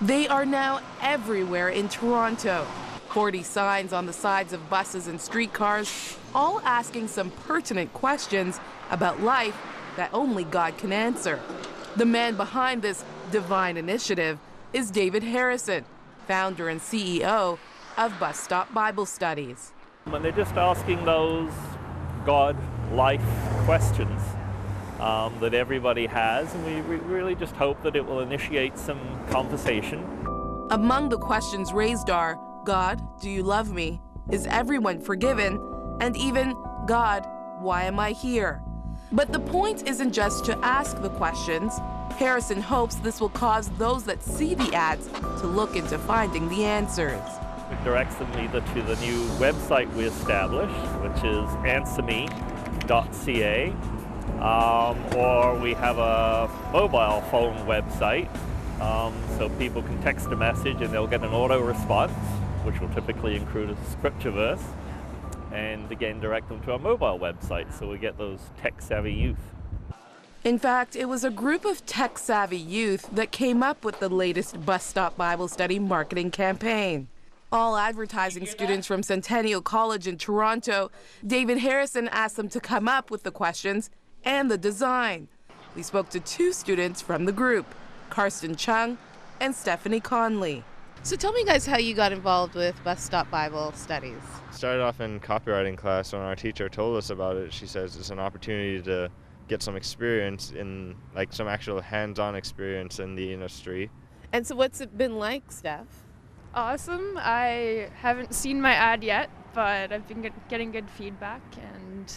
They are now everywhere in Toronto. 40 signs on the sides of buses and streetcars, all asking some pertinent questions about life that only God can answer. The man behind this divine initiative is David Harrison, founder and CEO of Bus Stop Bible Studies. And they're just asking those God-life questions that everybody has, and we really just hope that it will initiate some conversation. Among the questions raised are, God, do you love me? Is everyone forgiven? And even, God, why am I here? But the point isn't just to ask the questions. Harrison hopes this will cause those that see the ads to look into finding the answers. It directs them either to the new website we established, which is answerme.ca, or we have a mobile phone website, so people can text a message and they'll get an auto response, which will typically include a scripture verse, and again direct them to our mobile website, so we get those tech-savvy youth. In fact, it was a group of tech-savvy youth that came up with the latest Bus Stop Bible Study marketing campaign. All advertising students from Centennial College in Toronto, David Harrison asked them to come up with the questions and the design. We spoke to 2 students from the group, Karsten Chung and Stephanie Conley. So tell me guys how you got involved with Bus Stop Bible Studies. Started off in copywriting class. When our teacher told us about it, she says it's an opportunity to get some experience in, like, some actual hands-on experience in the industry. And so what's it been like, Steph? Awesome. I haven't seen my ad yet, but I've been getting good feedback, and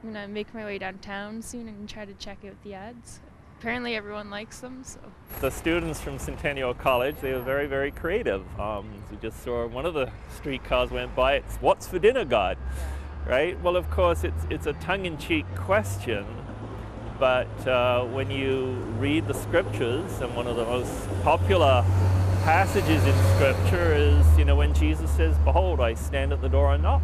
I'm going to make my way downtown soon and try to check out the ads. Apparently everyone likes them, so. The students from Centennial College, they were very, very creative. We just saw one of the streetcars went by, it's "What's for dinner, God?" Right? Well, of course, it's a tongue-in-cheek question, but when you read the scriptures, and one of the most popular passages in scripture is, when Jesus says, "Behold, I stand at the door and knock,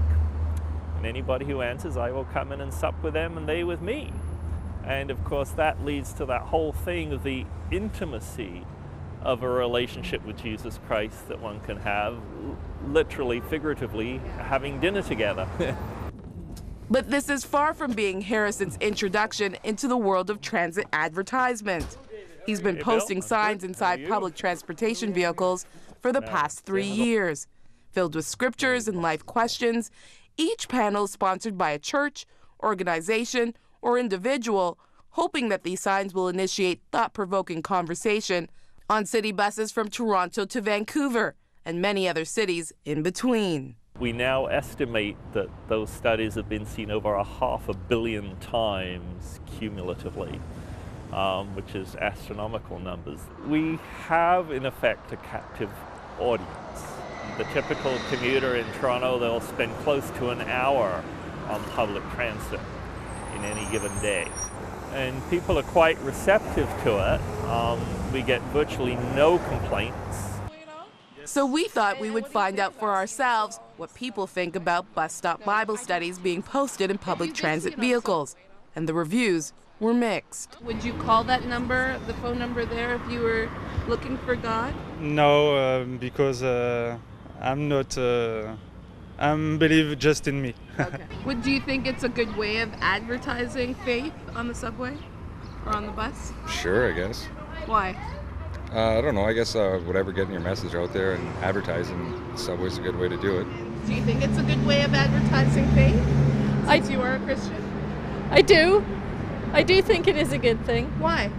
and anybody who answers, I will come in and sup with them and they with me." And of course that leads to that whole thing of the intimacy of a relationship with Jesus Christ that one can have, literally, figuratively, having dinner together. But this is far from being Harrison's introduction into the world of transit advertisement. He's been posting signs inside public transportation vehicles for the past 3 years, filled with scriptures and life questions, each panel sponsored by a church, organization, or individual, hoping that these signs will initiate thought-provoking conversation on city buses from Toronto to Vancouver and many other cities in between. We now estimate that those studies have been seen over 500 million times cumulatively, which is astronomical numbers. We have, in effect, a captive audience. The typical commuter in Toronto, they'll spend close to an hour on public transit in any given day. And people are quite receptive to it. We get virtually no complaints. So we thought we would find out for ourselves what people think about Bus Stop Bible Studies being posted in public transit vehicles. And the reviews were mixed. Would you call that number, the phone number there, if you were looking for God? No, because I'm not, I'm believe just in me. Okay. Do you think it's a good way of advertising faith on the subway or on the bus? Sure, I guess. Why? I don't know. I guess whatever, getting your message out there and advertising Subway's a good way to do it. Do you think it's a good way of advertising faith? Since you are a Christian? I do. I do think it is a good thing. Why?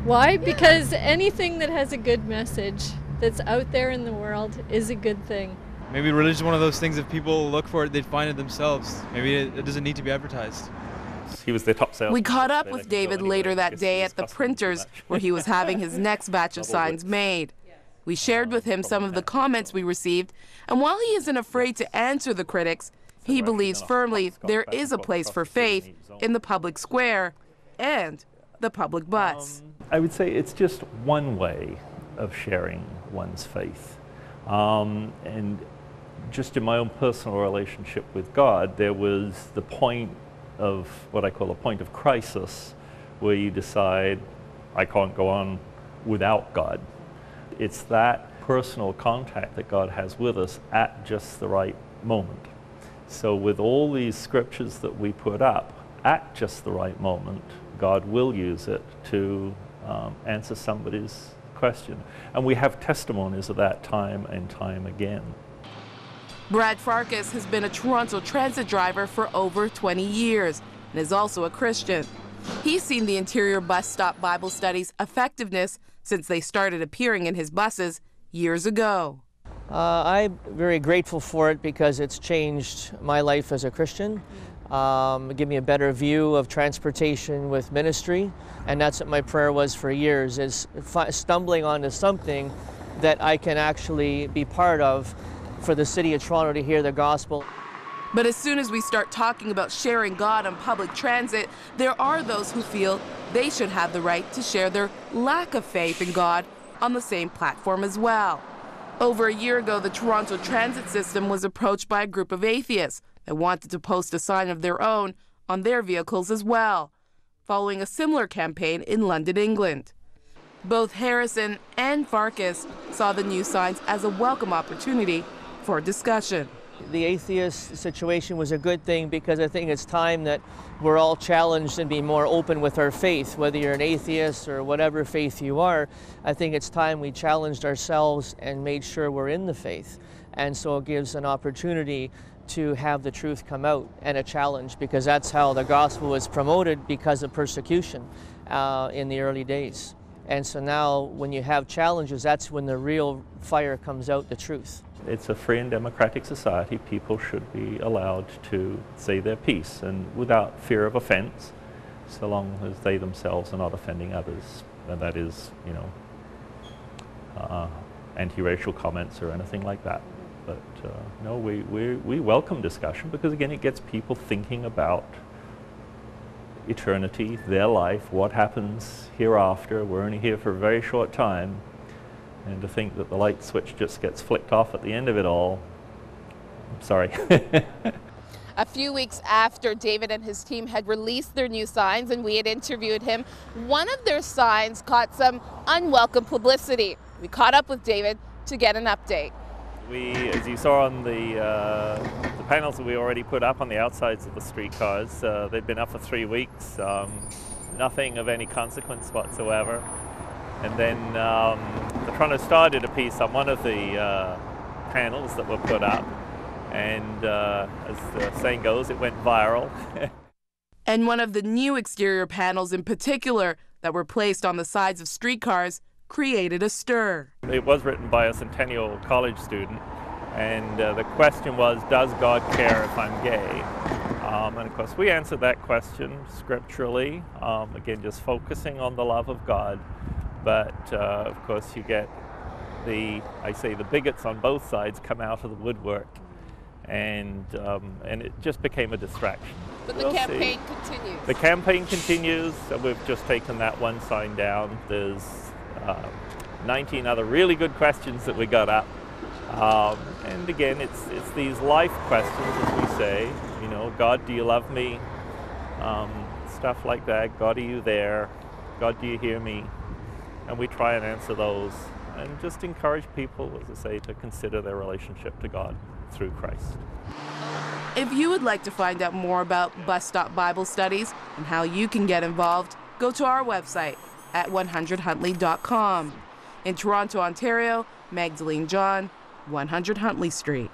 Why? Because anything that has a good message that's out there in the world is a good thing. Maybe religion is one of those things, if people look for it, they'd find it themselves. Maybe it doesn't need to be advertised. He was the top salesman. We caught up with David later that day at the printers where he was having his next batch of signs made. We shared with him some of the comments we received, and while he isn't afraid to answer the critics, he believes firmly there is a place for faith in the public square and the public bus. I would say it's just one way of sharing one's faith. And just in my own personal relationship with God, there was the point of what I call a point of crisis, where you decide, I can't go on without God. It's that personal contact that God has with us at just the right moment. So with all these scriptures that we put up at just the right moment, God will use it to answer somebody's question. And we have testimonies of that time and time again. Brad Farkas has been a Toronto transit driver for over 20 years and is also a Christian. He's seen the interior bus stop Bible studies' effectiveness since they started appearing in his buses years ago. I'm very grateful for it because it's changed my life as a Christian. Give me a better view of transportation with ministry, and that's what my prayer was for years, is stumbling onto something that I can actually be part of for the city of Toronto to hear the gospel. But as soon as we start talking about sharing God on public transit, there are those who feel they should have the right to share their lack of faith in God on the same platform as well. Over a year ago, the Toronto transit system was approached by a group of atheists that wanted to post a sign of their own on their vehicles as well, following a similar campaign in London, England. Both Harrison and Farkas saw the new signs as a welcome opportunity for discussion. The atheist situation was a good thing because I think it's time that we're all challenged and be more open with our faith, whether you're an atheist or whatever faith you are. I think it's time we challenged ourselves and made sure we're in the faith. And so it gives an opportunity to have the truth come out and a challenge, because that's how the gospel was promoted because of persecution in the early days. And so now when you have challenges, that's when the real fire comes out, the truth. It's a free and democratic society. People should be allowed to say their piece, and without fear of offense, so long as they themselves are not offending others. And that is, you know, anti-racial comments or anything like that. But no, we welcome discussion, because again, it gets people thinking about eternity, their life, what happens hereafter. We're only here for a very short time. And to think that the light switch just gets flicked off at the end of it all, I'm sorry. A few weeks after David and his team had released their new signs and we had interviewed him, one of their signs caught some unwelcome publicity. We caught up with David to get an update. We, as you saw on the panels that we already put up on the outsides of the streetcars, they've been up for 3 weeks, nothing of any consequence whatsoever. And then the Toronto Star did a piece on one of the panels that were put up, and as the saying goes, it went viral. And one of the new exterior panels in particular that were placed on the sides of streetcars created a stir. It was written by a Centennial College student, and the question was, does God care if I'm gay? And of course we answered that question scripturally, again just focusing on the love of God. But of course you get the bigots on both sides come out of the woodwork, and it just became a distraction. But the campaign continues. The campaign continues. We've just taken that one sign down. There's 19 other really good questions that we got up. And again, it's these life questions, as we say. You know, God, do you love me? Stuff like that. God, are you there? God, do you hear me? And we try and answer those and just encourage people, as I say, to consider their relationship to God through Christ. If you would like to find out more about Bus Stop Bible Studies and how you can get involved, go to our website at 100huntley.com. In Toronto, Ontario, Magdalene John, 100 Huntley Street.